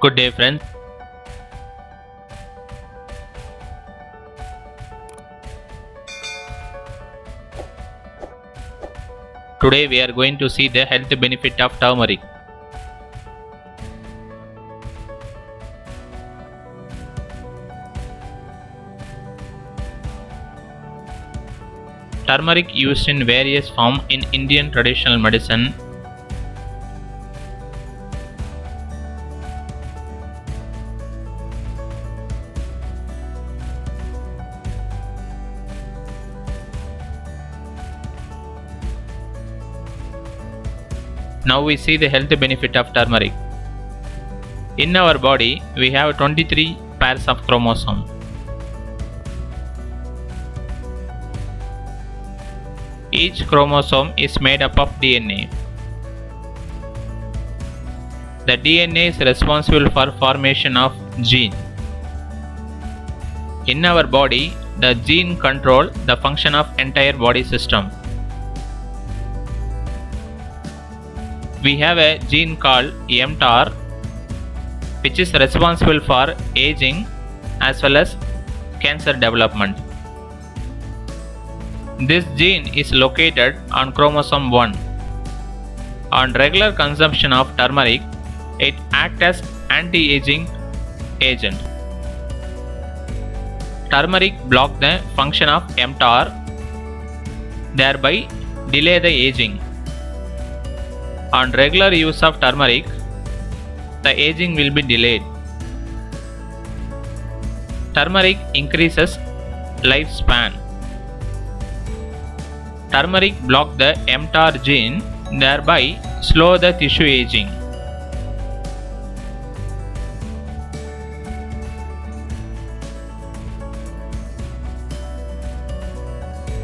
Good day, friends. Today we are going to see the health benefit of turmeric. Turmeric used in various forms in Indian traditional medicine. Now we see the health benefit of turmeric. In our body, we have 23 pairs of chromosomes. Each chromosome is made up of DNA. The DNA is responsible for formation of gene. In our body, the gene control the function of entire body system. We have a gene called mTOR, which is responsible for aging as well as cancer development. This gene is located on chromosome 1. On regular consumption of turmeric, it acts as anti-aging agent. Turmeric blocks the function of mTOR, thereby delay the aging. On regular use of turmeric, the aging will be delayed. Turmeric increases lifespan. Turmeric blocks the mTOR gene, thereby slow the tissue aging.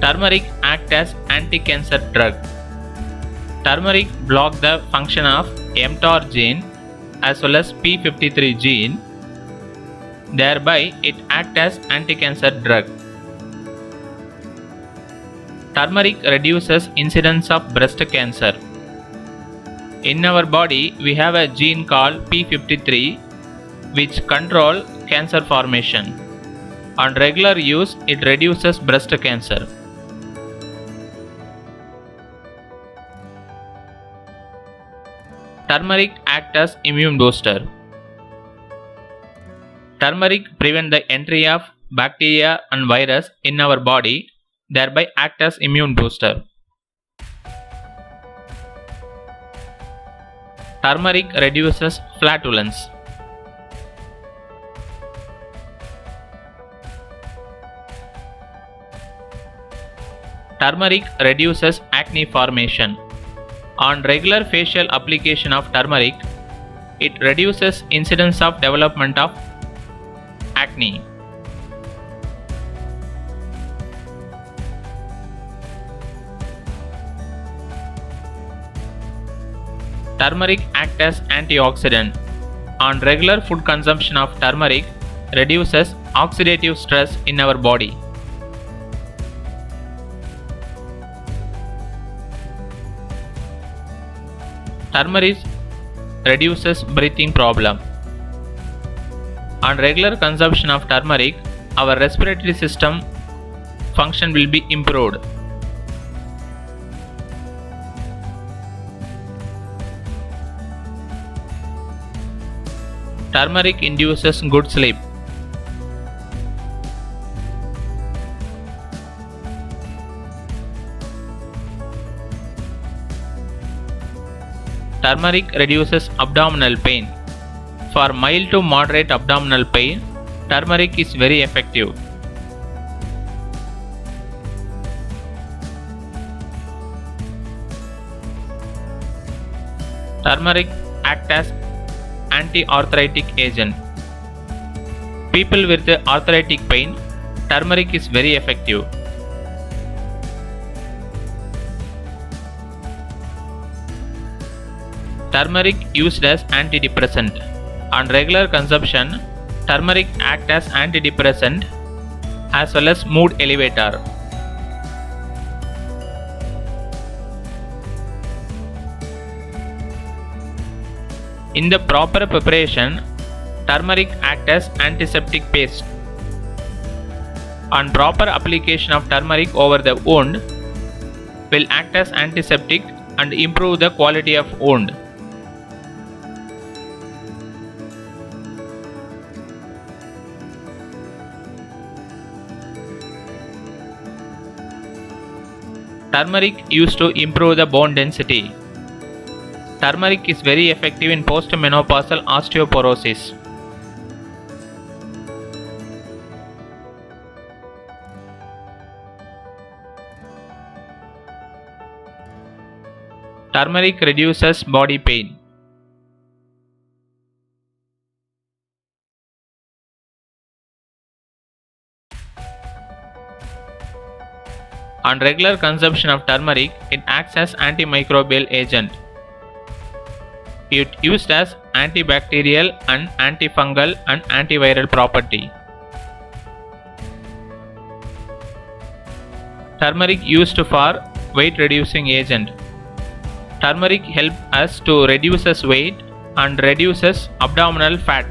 Turmeric acts as anti-cancer drug. Turmeric blocks the function of mTOR gene as well as p53 gene, thereby it acts as anti-cancer drug. Turmeric reduces incidence of breast cancer. In our body, we have a gene called p53 which control cancer formation. On regular use, it reduces breast cancer. Turmeric acts as immune booster. Turmeric prevents the entry of bacteria and virus in our body, thereby act as immune booster. Turmeric reduces flatulence. Turmeric reduces acne formation. On regular facial application of turmeric, it reduces incidence of development of acne. Turmeric acts as antioxidant. On regular food consumption of turmeric, reduces oxidative stress in our body. Turmeric reduces breathing problem. On regular consumption of turmeric, our respiratory system function will be improved. Turmeric induces good sleep. Turmeric reduces abdominal pain. For mild to moderate abdominal pain, turmeric is very effective. Turmeric acts as anti-arthritic agent. People with arthritic pain, turmeric is very effective. Turmeric used as antidepressant. On regular consumption, turmeric acts as antidepressant as well as mood elevator. In the proper preparation, Turmeric acts as antiseptic paste. On proper application of turmeric over the wound will act as antiseptic and improve the quality of wound. Turmeric used to improve the bone density. Turmeric is very effective in postmenopausal osteoporosis. Turmeric reduces body pain. On regular consumption of turmeric, it acts as antimicrobial agent. It used as antibacterial and antifungal and antiviral property. Turmeric used for weight reducing agent. Turmeric helps us to reduces weight and reduces abdominal fat.